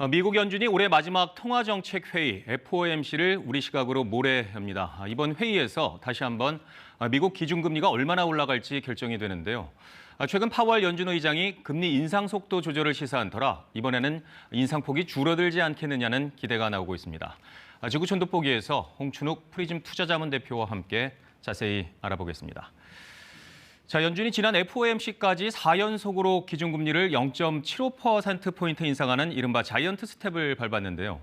미국 연준이 올해 마지막 통화정책회의 FOMC를 우리 시각으로 모레 합니다. 이번 회의에서 다시 한번 미국 기준금리가 얼마나 올라갈지 결정이 되는데요. 최근 파월 연준 의장이 금리 인상 속도 조절을 시사한 터라 이번에는 인상폭이 줄어들지 않겠느냐는 기대가 나오고 있습니다. 지구촌 돋보기에서 홍춘욱 프리즘 투자자문 대표와 함께 자세히 알아보겠습니다. 자, 연준이 지난 FOMC까지 4연속으로 기준금리를 0.75%포인트 인상하는 이른바 자이언트 스텝을 밟았는데요.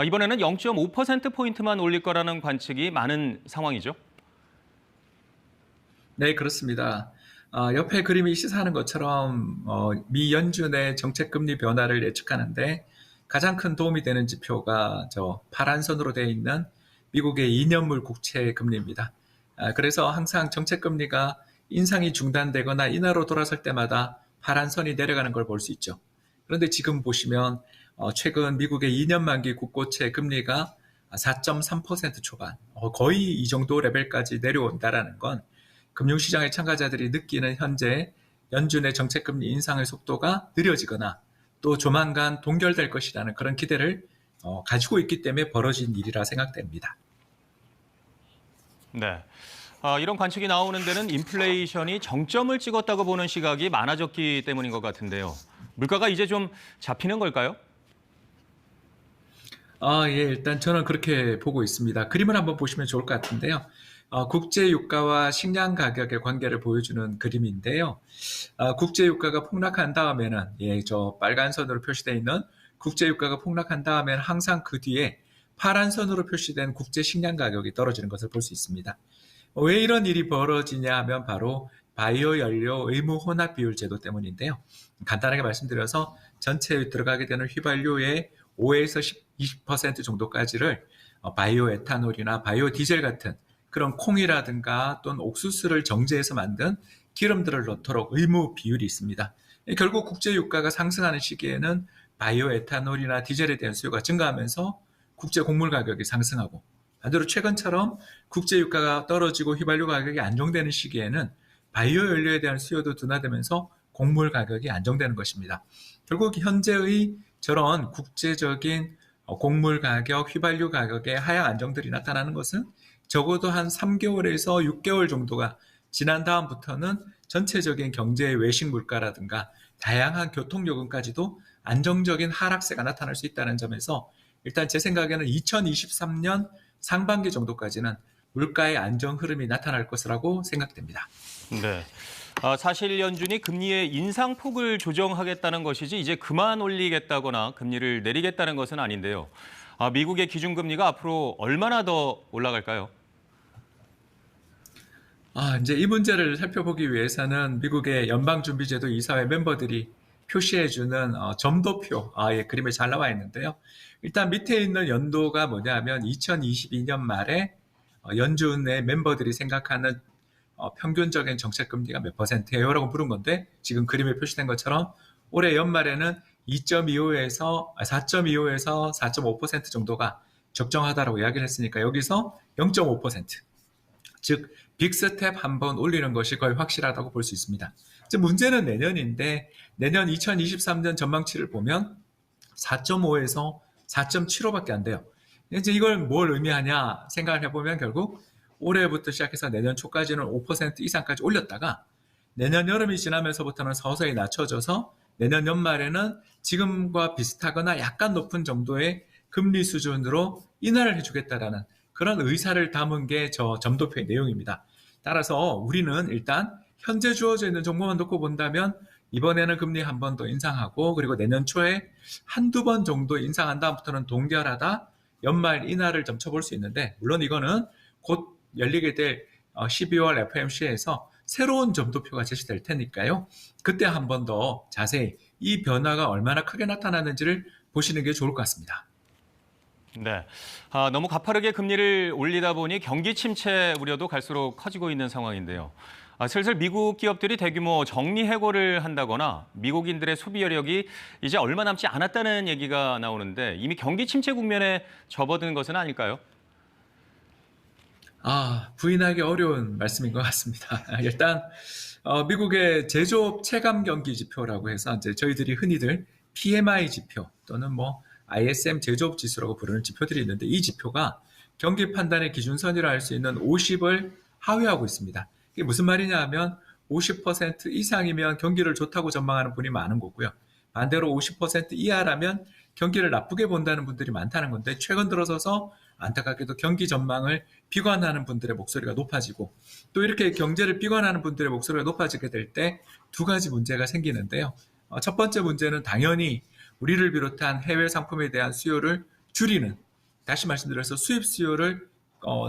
이번에는 0.5%포인트만 올릴 거라는 관측이 많은 상황이죠. 네, 그렇습니다. 옆에 그림이 시사하는 것처럼 미 연준의 정책금리 변화를 예측하는데 가장 큰 도움이 되는 지표가 저 파란 선으로 되어 있는 미국의 2년물 국채 금리입니다. 그래서 항상 정책금리가 인상이 중단되거나 인하로 돌아설 때마다 파란 선이 내려가는 걸 볼 수 있죠. 그런데 지금 보시면 최근 미국의 2년 만기 국고채 금리가 4.3% 초반, 거의 이 정도 레벨까지 내려온다는 건 금융시장의 참가자들이 느끼는 현재 연준의 정책금리 인상의 속도가 느려지거나 또 조만간 동결될 것이라는 그런 기대를 가지고 있기 때문에 벌어진 일이라 생각됩니다. 네. 이런 관측이 나오는 데는 인플레이션이 정점을 찍었다고 보는 시각이 많아졌기 때문인 것 같은데요. 물가가 이제 좀 잡히는 걸까요? 예, 일단 저는 그렇게 보고 있습니다. 그림을 한번 보시면 좋을 것 같은데요. 국제 유가와 식량 가격의 관계를 보여주는 그림인데요. 국제 유가가 폭락한 다음에는, 저 빨간 선으로 표시되어 있는 국제 유가가 폭락한 다음에는 항상 그 뒤에 파란 선으로 표시된 국제 식량 가격이 떨어지는 것을 볼 수 있습니다. 왜 이런 일이 벌어지냐 하면 바로 바이오 연료 의무 혼합 비율 제도 때문인데요. 간단하게 말씀드려서 전체에 들어가게 되는 휘발유의 5에서 20% 정도까지를 바이오 에탄올이나 바이오 디젤 같은 그런 콩이라든가 또는 옥수수를 정제해서 만든 기름들을 넣도록 의무 비율이 있습니다. 결국 국제 유가가 상승하는 시기에는 바이오 에탄올이나 디젤에 대한 수요가 증가하면서 국제 곡물 가격이 상승하고, 반대로 최근처럼 국제 유가가 떨어지고 휘발유 가격이 안정되는 시기에는 바이오 연료에 대한 수요도 둔화되면서 곡물 가격이 안정되는 것입니다. 결국 현재의 저런 국제적인 곡물 가격, 휘발유 가격의 하향 안정들이 나타나는 것은 적어도 한 3개월에서 6개월 정도가 지난 다음부터는 전체적인 경제의 외식 물가라든가 다양한 교통요금까지도 안정적인 하락세가 나타날 수 있다는 점에서 일단 제 생각에는 2023년 상반기 정도까지는 물가의 안정 흐름이 나타날 것이라고 생각됩니다. 네. 사실 연준이 금리의 인상폭을 조정하겠다는 것이지 이제 그만 올리겠다거나 금리를 내리겠다는 것은 아닌데요. 미국의 기준금리가 앞으로 얼마나 더 올라갈까요? 이제 이 문제를 살펴보기 위해서는 미국의 연방준비제도 이사회 멤버들이 표시해주는 점도표, 그림에 잘 나와 있는데요. 일단 밑에 있는 연도가 뭐냐면 2022년 말에 연준의 멤버들이 생각하는 평균적인 정책금리가 몇 %예요? 라고 물은 건데, 지금 그림에 표시된 것처럼 올해 연말에는 2.25에서 4.25에서 4.5% 정도가 적정하다라고 이야기를 했으니까 여기서 0.5%, 즉 빅스텝 한번 올리는 것이 거의 확실하다고 볼 수 있습니다. 이제 문제는 내년인데, 내년 2023년 전망치를 보면 4.5에서 4.75밖에 안 돼요. 이제 이걸 뭘 의미하냐 생각을 해보면 결국 올해부터 시작해서 내년 초까지는 5% 이상까지 올렸다가 내년 여름이 지나면서부터는 서서히 낮춰져서 내년 연말에는 지금과 비슷하거나 약간 높은 정도의 금리 수준으로 인하를 해주겠다라는 그런 의사를 담은 게 저 점도표의 내용입니다. 따라서 우리는 일단 현재 주어져 있는 정보만 놓고 본다면 이번에는 금리 한 번 더 인상하고, 그리고 내년 초에 한두 번 정도 인상한 다음부터는 동결하다 연말 인하를 점쳐볼 수 있는데, 물론 이거는 곧 열리게 될 12월 FOMC에서 새로운 점도표가 제시될 테니까요. 그때 한 번 더 자세히 이 변화가 얼마나 크게 나타나는지를 보시는 게 좋을 것 같습니다. 네. 너무 가파르게 금리를 올리다 보니 경기 침체 우려도 갈수록 커지고 있는 상황인데요. 슬슬 미국 기업들이 대규모 정리 해고를 한다거나 미국인들의 소비 여력이 이제 얼마 남지 않았다는 얘기가 나오는데 이미 경기 침체 국면에 접어든 것은 아닐까요? 부인하기 어려운 말씀인 것 같습니다. 일단 미국의 제조업 체감 경기 지표라고 해서 이제 저희들이 흔히들 PMI 지표 또는 ISM 제조업 지수라고 부르는 지표들이 있는데 이 지표가 경기 판단의 기준선이라 할 수 있는 50을 하회하고 있습니다. 이게 무슨 말이냐 하면 50% 이상이면 경기를 좋다고 전망하는 분이 많은 거고요. 반대로 50% 이하라면 경기를 나쁘게 본다는 분들이 많다는 건데 최근 들어서서 안타깝게도 경기 전망을 비관하는 분들의 목소리가 높아지고 또 이렇게 경제를 비관하는 분들의 목소리가 높아지게 될 때 두 가지 문제가 생기는데요. 첫 번째 문제는 당연히 우리를 비롯한 해외 상품에 대한 수요를 줄이는, 다시 말씀드려서 수입 수요를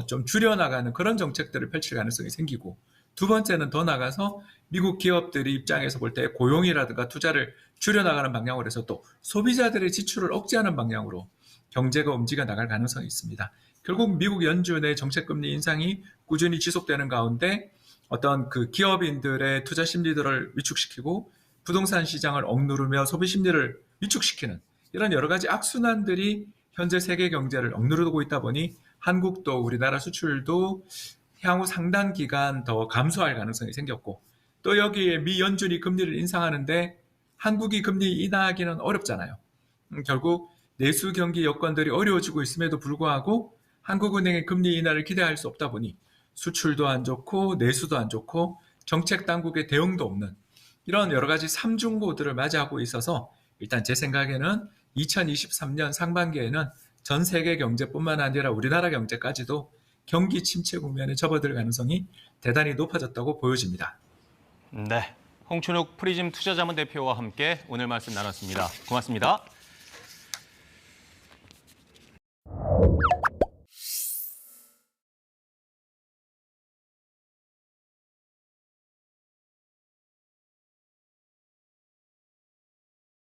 좀 줄여나가는 그런 정책들을 펼칠 가능성이 생기고, 두 번째는 더 나가서 미국 기업들이 입장에서 볼 때 고용이라든가 투자를 줄여나가는 방향으로 해서 또 소비자들의 지출을 억제하는 방향으로 경제가 움직여 나갈 가능성이 있습니다. 결국 미국 연준의 정책금리 인상이 꾸준히 지속되는 가운데 어떤 그 기업인들의 투자 심리들을 위축시키고 부동산 시장을 억누르며 소비 심리를 위축시키는 이런 여러 가지 악순환들이 현재 세계 경제를 억누르고 있다 보니 한국도 우리나라 수출도 향후 상당 기간 더 감소할 가능성이 생겼고, 또 여기에 미 연준이 금리를 인상하는데 한국이 금리 인하하기는 어렵잖아요. 결국 내수 경기 여건들이 어려워지고 있음에도 불구하고 한국은행의 금리 인하를 기대할 수 없다 보니 수출도 안 좋고 내수도 안 좋고 정책 당국의 대응도 없는 이런 여러 가지 삼중고들을 맞이하고 있어서 일단 제 생각에는 2023년 상반기에는 전 세계 경제뿐만 아니라 우리나라 경제까지도 경기 침체 국면에 접어들 가능성이 대단히 높아졌다고 보여집니다. 네, 홍춘욱 프리즘 투자자문 대표와 함께 오늘 말씀 나눴습니다. 고맙습니다.